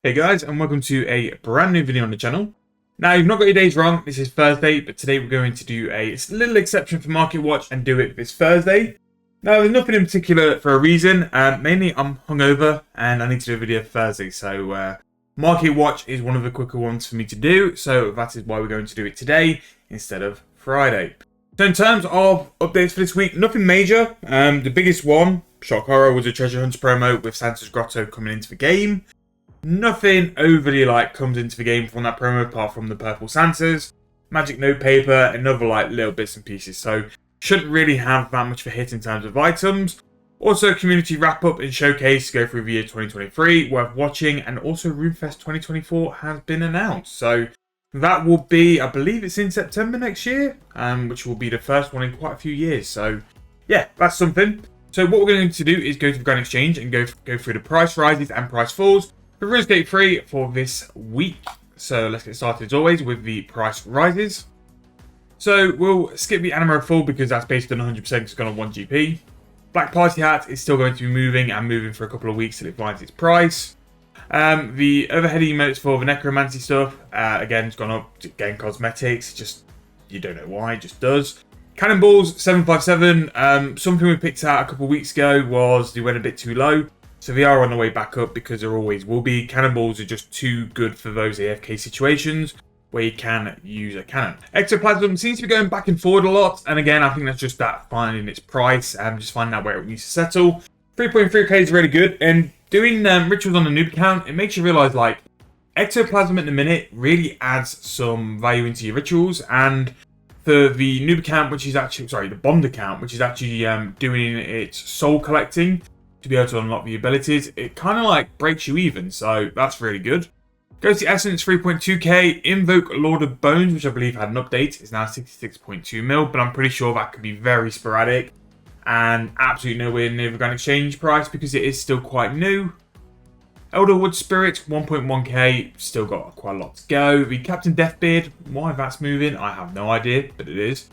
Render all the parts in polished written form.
Hey guys, and welcome to a brand new video on the channel. Now, you've not got your days wrong, this is Thursday, but today we're going to do a little exception for Marketwatch and do it this Thursday. Now, there's nothing in particular for a reason, mainly I'm hungover and I need to do a video for Thursday, so Marketwatch is one of the quicker ones for me to do, so that is why we're going to do it today instead of Friday. So in terms of updates for this week, nothing major. The biggest one, shock horror, was a treasure hunt promo with Santa's Grotto coming into the game. Nothing overly comes into the game from that promo apart from the purple Santas, magic note paper, and other little bits and pieces. So shouldn't really have that much of a hit in terms of items. Also, community wrap up and showcase to go through the year 2023 worth watching, and also RuneFest 2024 has been announced. So that will be, I believe it's in September next year, which will be the first one in quite a few years. So yeah, that's something. So what we're going to do is go to the Grand Exchange and go through the price rises and price falls for Runescape 3 for this week. So let's get started as always with the price rises. So we'll skip the Anima full because that's based on 100% because it's gone on 1 GP. Black Party Hat is still going to be moving for a couple of weeks till it finds its price. The overhead emotes for the necromancy stuff, again, it's gone up, again, cosmetics, just, you don't know why, it just does. Cannonballs, 757, something we picked out a couple of weeks ago was they went a bit too low. So they are on the way back up because there always will be. Cannonballs are just too good for those AFK situations where you can use a cannon. Ectoplasm seems to be going back and forward a lot. And again, I think that's just that finding its price and just finding out where it needs to settle. 3.3k is really good. And doing rituals on the noob account, it makes you realise Ectoplasm at the minute really adds some value into your rituals. And for the noob account, which is actually, the Bond account, which is actually doing its soul collecting, to be able to unlock the abilities, it kind of breaks you even, so that's really good. Ghostly Essence 3.2k, Invoke Lord of Bones, which I believe had an update, is now 66.2 mil, but I'm pretty sure that could be very sporadic and absolutely nowhere near the Grand Exchange price because it is still quite new. Elderwood Spirit 1.1k, still got quite a lot to go. The Captain Deathbeard, why that's moving, I have no idea, but it is.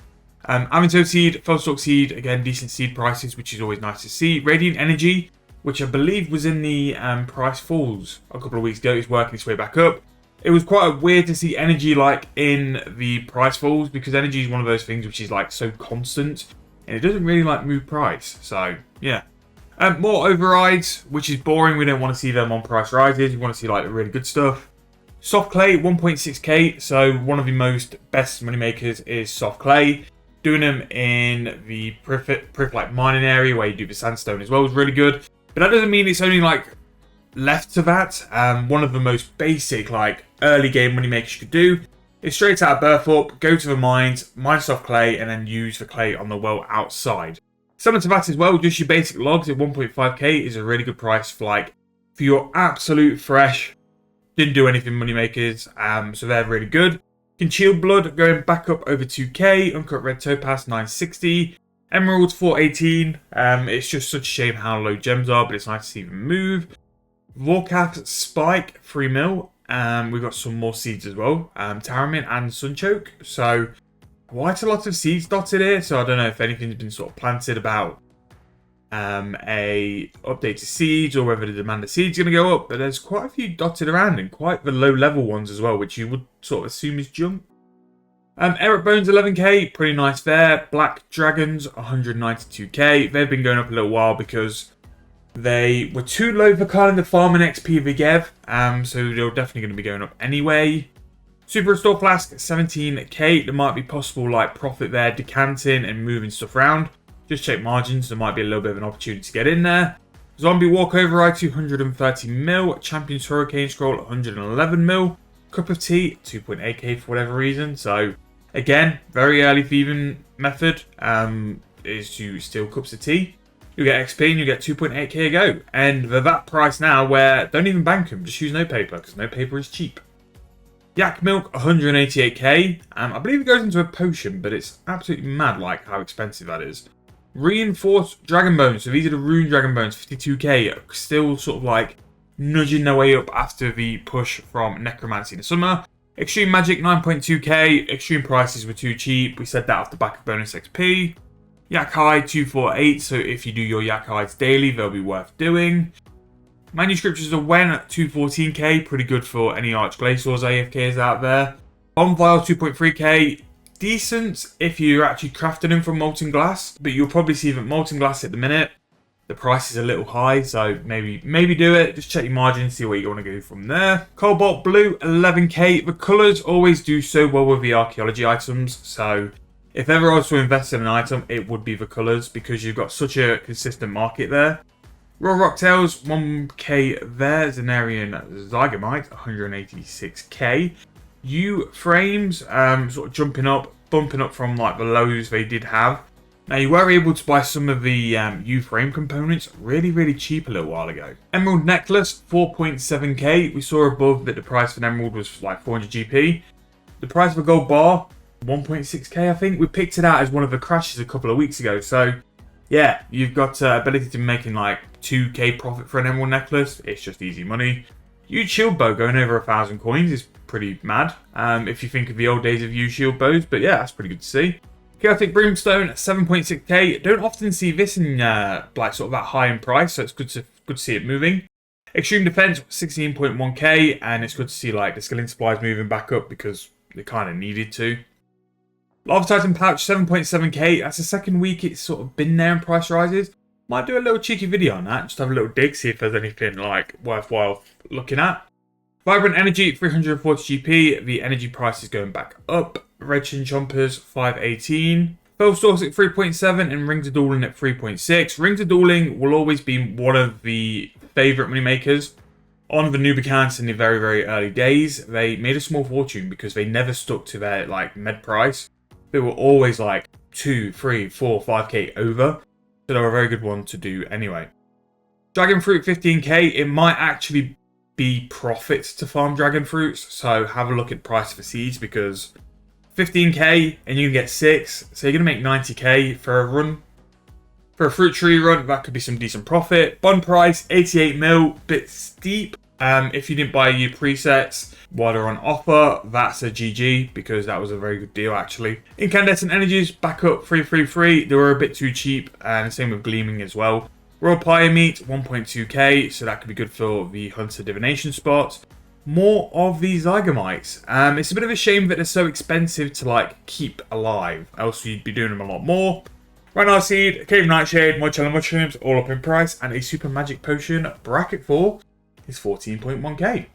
Avento Seed, Fellstalk Seed, again, decent seed prices, which is always nice to see. Radiant Energy, which I believe was in the price falls a couple of weeks ago, is working its way back up. It was quite weird to see energy in the price falls because energy is one of those things which is so constant and it doesn't really move price. So yeah. More overrides, which is boring. We don't want to see them on price rises. We want to see the really good stuff. Soft Clay 1.6k, so one of the most best money makers is Soft Clay. Doing them in the Priff mining area where you do the sandstone as well is really good. But that doesn't mean it's only left to that. One of the most basic early game money makers you could do is straight out of birth up, go to the mines, mine soft clay, and then use the clay on the well outside. Similar to that as well, just your basic logs at 1.5k is a really good price for for your absolute fresh, didn't do anything money makers. So they're really good. Concealed Blood going back up over 2k, Uncut Red Topaz 960, Emeralds 418. It's just such a shame how low gems are, but it's nice to see them move. Vorkath Spike 3 mil. We've got some more seeds as well, Taramin and Sunchoke. So quite a lot of seeds dotted here. So I don't know if anything's been sort of planted about a update to seeds or whether the demand of seeds is going to go up, but there's quite a few dotted around and quite the low level ones as well, which you would sort of assume is junk. Eric Bones 11k, pretty nice there. Black Dragons 192k. They've been going up a little while because they were too low for kind of the farming XP they gave, so they're definitely going to be going up anyway. Super Restore Flask 17k. There might be possible profit there, decanting and moving stuff around. Just check margins, there might be a little bit of an opportunity to get in there. Zombie Walkover Eye 230 mil, Champion's Hurricane Scroll 111 mil, Cup of Tea 2.8k for whatever reason. So again, very early thieving method is to steal cups of tea. You get XP and you get 2.8k a go. And they're that price now where don't even bank them, just use no paper because no paper is cheap. Yak Milk 188k. I believe it goes into a potion, but it's absolutely mad how expensive that is. Reinforced Dragon Bones, so these are the Rune Dragon Bones, 52k, still sort of nudging their way up after the push from Necromancy in the summer. Extreme Magic 9.2k, extreme prices were too cheap, we said that off the back of bonus XP. Yak Hide 248, so if you do your Yak Hides daily, they'll be worth doing. Manuscriptures of Wen at 214k, pretty good for any Archglaciors AFKs out there. Bomb Vial 2.3k, decent if you're actually crafting them from Molten Glass, but you'll probably see that Molten Glass at the minute, the price is a little high, so maybe do it. Just check your margins, see where you want to go from there. Cobalt Blue, 11k. The colours always do so well with the archaeology items, so if ever I was to invest in an item, it would be the colours because you've got such a consistent market there. Raw Rocktails, 1k there. Zenarian Zygamite, 186k. U-frames, sort of bumping up from like the lows they did have. Now you were able to buy some of the U-frame components really cheap a little while ago. Emerald Necklace, 4.7k. We saw above that the price for an emerald was like 400 GP. The price of a gold bar, 1.6k I think. We picked it out as one of the crashes a couple of weeks ago. So yeah, you've got ability to be making like 2k profit for an emerald necklace. It's just easy money. Huge shield bow going over 1,000 coins is pretty mad. If you think of the old days of huge shield bows. But yeah, that's pretty good to see. Chaotic Brimstone, 7.6k. Don't often see this in like sort of that high in price, so it's good to see it moving. Extreme Defense, 16.1k, and it's good to see like the skilling supplies moving back up because they kind of needed to. Lava Titan Pouch, 7.7k. That's the second week it's sort of been there in price rises. Might do a little cheeky video on that, just have a little dig, see if there's anything like worthwhile looking at. Vibrant Energy, 340 GP. The energy price is going back up. Red Chin Chompers, 518. Fell Source at 3.7 and Rings of Dueling at 3.6. Rings of Dueling will always be one of the favourite money makers. On the noob accounts in the very early days, they made a small fortune because they never stuck to their like med price. They were always like 2, 3, 4, 5k over. So they're a very good one to do anyway. Dragon Fruit, 15k. It might actually be profit to farm dragon fruits. So have a look at price for seeds because 15k and you can get 6, so you're going to make 90k for a run. For a fruit tree run, that could be some decent profit. Bond price, 88 mil, bit steep. If you didn't buy your presets while they're on offer, that's a GG because that was a very good deal actually. Incandescent Energies, back up 333. They were a bit too cheap, and same with Gleaming as well. Royal Pyre Meat, 1.2k, so that could be good for the Hunter Divination spot. More of these Zygamites. It's a bit of a shame that they're so expensive to like keep alive, else you'd be doing them a lot more. Rhinar Seed, Cave Nightshade, Mochella Mushrooms, all up in price, and a Super Magic Potion bracket 4 is 14.1k.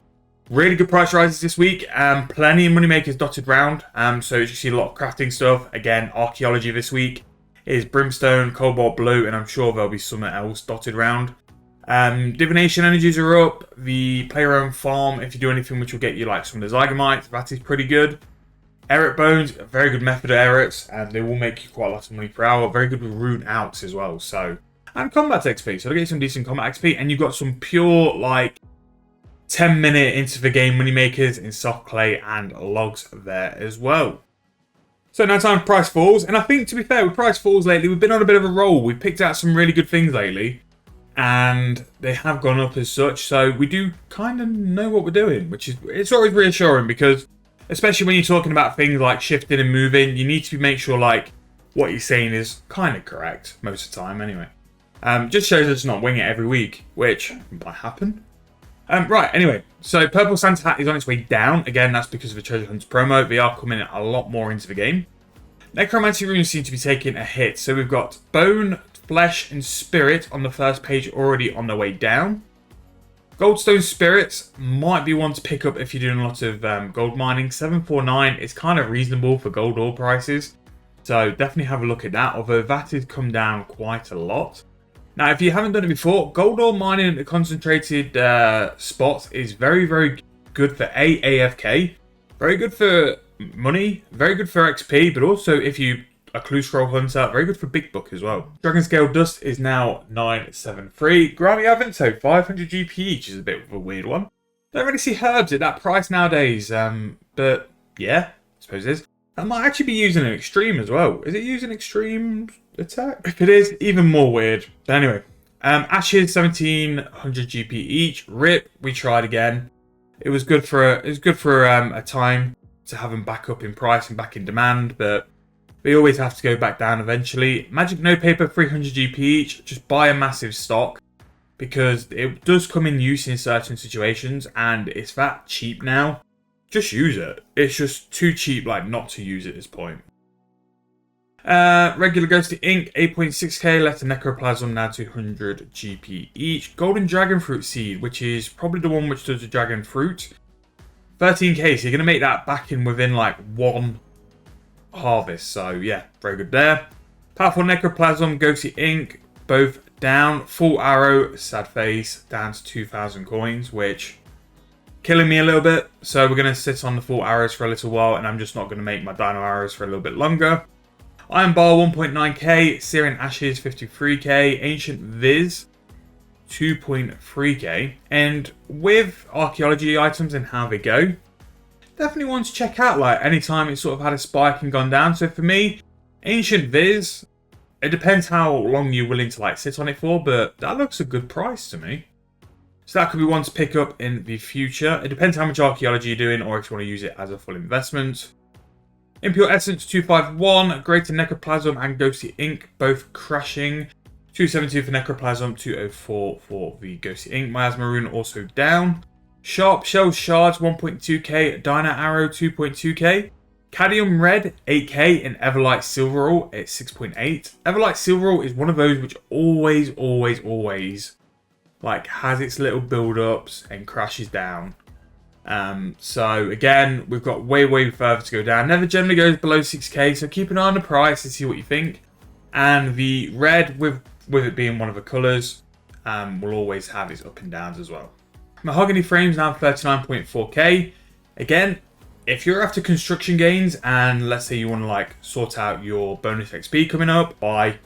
Really good price rises this week, plenty of money makers dotted round, so you see a lot of crafting stuff. Again, archaeology this week is Brimstone, Cobalt Blue, and I'm sure there'll be something else dotted round. Divination energies are up. The player own farm, if you do anything which will get you like some of the Zygamites, that is pretty good. Eric Bones, a very good method of Erics, and they will make you quite a lot of money per hour. Very good with rune outs as well. So, and combat XP, so they'll get you some decent combat XP, and you've got some pure like 10-minute into the game money makers in soft clay and logs there as well. So now time for price falls, and I think to be fair with price falls lately, we've been on a bit of a roll. We've picked out some really good things lately, and they have gone up as such. So we do kind of know what we're doing, which is it's always reassuring because, especially when you're talking about things like shifting and moving, you need to make sure like what you're saying is kind of correct most of the time. Anyway, just shows us not wing it every week, which might happen. Right, anyway, so Purple Santa Hat is on its way down. Again, that's because of the Treasure Hunters promo. They are coming a lot more into the game. Necromancy runes seem to be taking a hit. So we've got Bone, Flesh, and Spirit on the first page already on their way down. Goldstone Spirits might be one to pick up if you're doing a lot of gold mining. 749 is kind of reasonable for gold ore prices. So definitely have a look at that, although that has come down quite a lot. Now, if you haven't done it before, gold ore mining at the concentrated spot is very, very good for AFK. Very good for money, very good for XP, but also if you a clue scroll hunter, very good for big book as well. Dragon Scale Dust is now 973. Grammy Avento, 500 GP each is a bit of a weird one. Don't really see herbs at that price nowadays, but yeah, I suppose it is. I might actually be using an extreme as well. Is it using extreme attack? If it is, even more weird. But anyway, Ashes 1700 GP each. Rip, we tried again. It was good for a time to have them back up in price and back in demand, but we always have to go back down eventually. Magic No Paper 300 GP each. Just buy a massive stock because it does come in use in certain situations, and it's that cheap now. Just use it. It's just too cheap, like, not to use at this point. Regular Ghostly Ink, 8.6k, left and Necroplasm, now 200 GP each. Golden Dragon Fruit Seed, which is probably the one which does the Dragon Fruit. 13k, so you're going to make that back in within like one harvest. So yeah, very good there. Powerful Necroplasm, Ghostly Ink, both down. Full Arrow, Sad Face, down to 2,000 coins, which killing me a little bit. So we're going to sit on the Full Arrows for a little while, and I'm just not going to make my Dino Arrows for a little bit longer. Iron Bar 1.9k, Syrian Ashes 53k, Ancient Viz 2.3k. And with archaeology items and how they go, definitely want to check out like anytime it's sort of had a spike and gone down. So for me, Ancient Viz, it depends how long you're willing to like sit on it for, but that looks a good price to me. So that could be one to pick up in the future. It depends how much archaeology you're doing or if you want to use it as a full investment. Impure Essence 251, Greater Necroplasm and Ghostly Ink, both crashing. 272 for Necroplasm, 204 for the Ghostly Ink. Miasma Rune also down. Sharp Shell Shards 1.2k, Dino Arrow 2.2k. Cadmium Red 8k and Everlight Silverall at 6.8. Everlight Silverall is one of those which always like has its little build-ups and crashes down. So again, we've got way further to go down. Never generally goes below 6k, so keep an eye on the price and see what you think. And the red, with it being one of the colours, will always have its up and downs as well. Mahogany Frames now 39.4k. Again, if you're after construction gains and let's say you want to like sort out your bonus XP coming up, buy,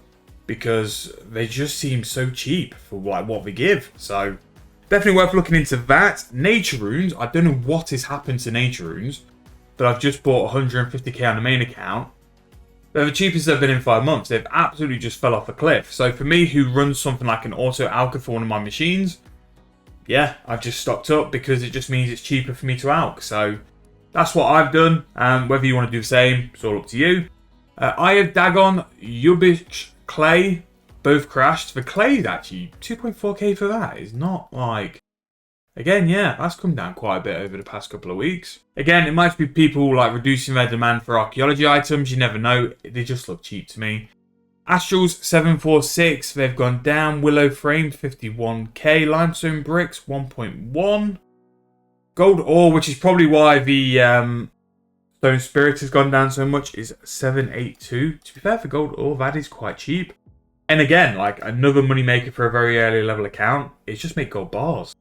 because they just seem so cheap for like what they give. So definitely worth looking into that. Nature Runes, I don't know what has happened to Nature Runes, but I've just bought 150k on the main account. They're the cheapest they've been in 5 months. They've absolutely just fell off a cliff. So for me, who runs something like an auto alka for one of my machines, yeah, I've just stocked up because it just means it's cheaper for me to alk. So that's what I've done. Whether you want to do the same, it's all up to you. Eye of Dagon, Yubish Clay, both crashed. The clay is actually 2.4k for that. It's not like... Again, yeah, that's come down quite a bit over the past couple of weeks. Again, it might be people like reducing their demand for archaeology items. You never know. They just look cheap to me. Astrals 746, they've gone down. Willow Frame 51k. Limestone Bricks 1.1. Gold Ore, which is probably why the Stone Spirit has gone down so much, is 782. To be fair, for Gold Ore, that is quite cheap. And again, like another money maker for a very early level account is just make gold bars.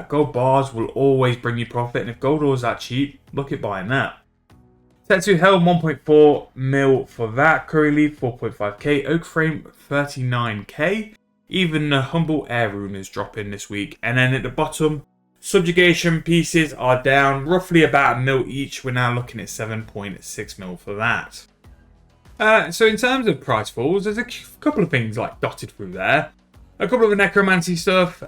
Gold bars will always bring you profit, and if gold ore is that cheap, look at buying that. Tetsu Helm 1.4 mil for that. Curry Leaf 4.5k. Oak Frame 39k. Even the Humble Air Rune is dropping this week. And then at the bottom, Subjugation pieces are down roughly about a mil each. We're now looking at 7.6 mil for that. So in terms of price falls, there's a couple of things like dotted through there. A couple of the necromancy stuff.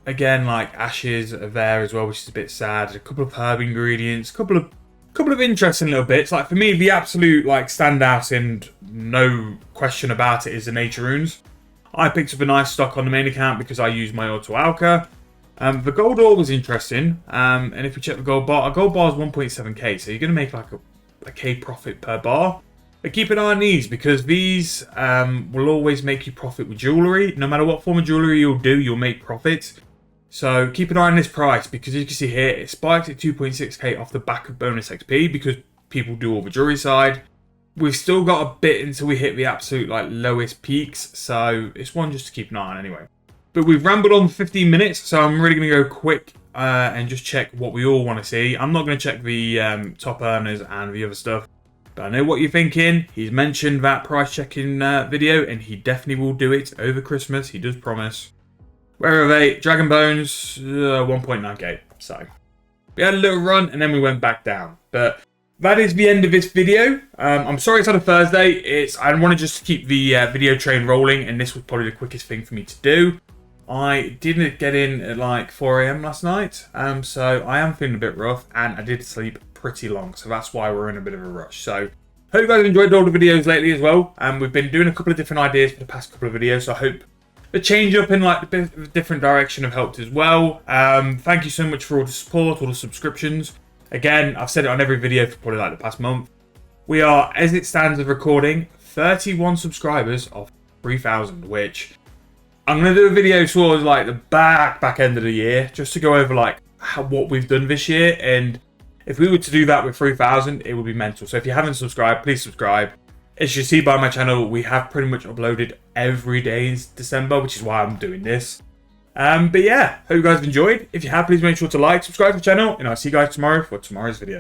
Again, like ashes are there as well, which is a bit sad. A couple of herb ingredients, a couple of interesting little bits. Like for me, the absolute like standout and no question about it is the Nature Runes. I picked up a nice stock on the main account because I use my auto alka. The gold ore was interesting, and if we check the gold bar, a gold bar is 1.7k, so you're going to make like a k profit per bar. But keep an eye on these because these will always make you profit with jewellery. No matter what form of jewellery you'll do, you'll make profit. So keep an eye on this price because as you can see here, it spiked at 2.6k off the back of bonus XP because people do all the jewellery side. We've still got a bit until we hit the absolute like lowest peaks, so it's one just to keep an eye on anyway. But we've rambled on for 15 minutes, so I'm really going to go quick and just check what we all want to see. I'm not going to check the top earners and the other stuff, but I know what you're thinking. He's mentioned that price checking video, and he definitely will do it over Christmas. He does promise. Where are they? Dragon Bones, 1.9k. So we had a little run, and then we went back down. But that is the end of this video. I'm sorry it's on a Thursday. I want to just keep the video train rolling, and this was probably the quickest thing for me to do. I didn't get in at like 4 AM last night, so I am feeling a bit rough, and I did sleep pretty long, so that's why we're in a bit of a rush. So hope you guys have enjoyed all the videos lately as well. We've been doing a couple of different ideas for the past couple of videos, so I hope the change up in like the different direction have helped as well. Thank you so much for all the support, all the subscriptions. Again, I've said it on every video for probably like the past month. We are, as it stands of recording, 31 subscribers of 3,000, which I'm going to do a video towards like the back end of the year, just to go over like what we've done this year. And if we were to do that with 3,000, it would be mental. So if you haven't subscribed, please subscribe. As you see by my channel, we have pretty much uploaded every day in December, which is why I'm doing this. But yeah, hope you guys have enjoyed. If you have, please make sure to like, subscribe to the channel, and I'll see you guys tomorrow for tomorrow's video.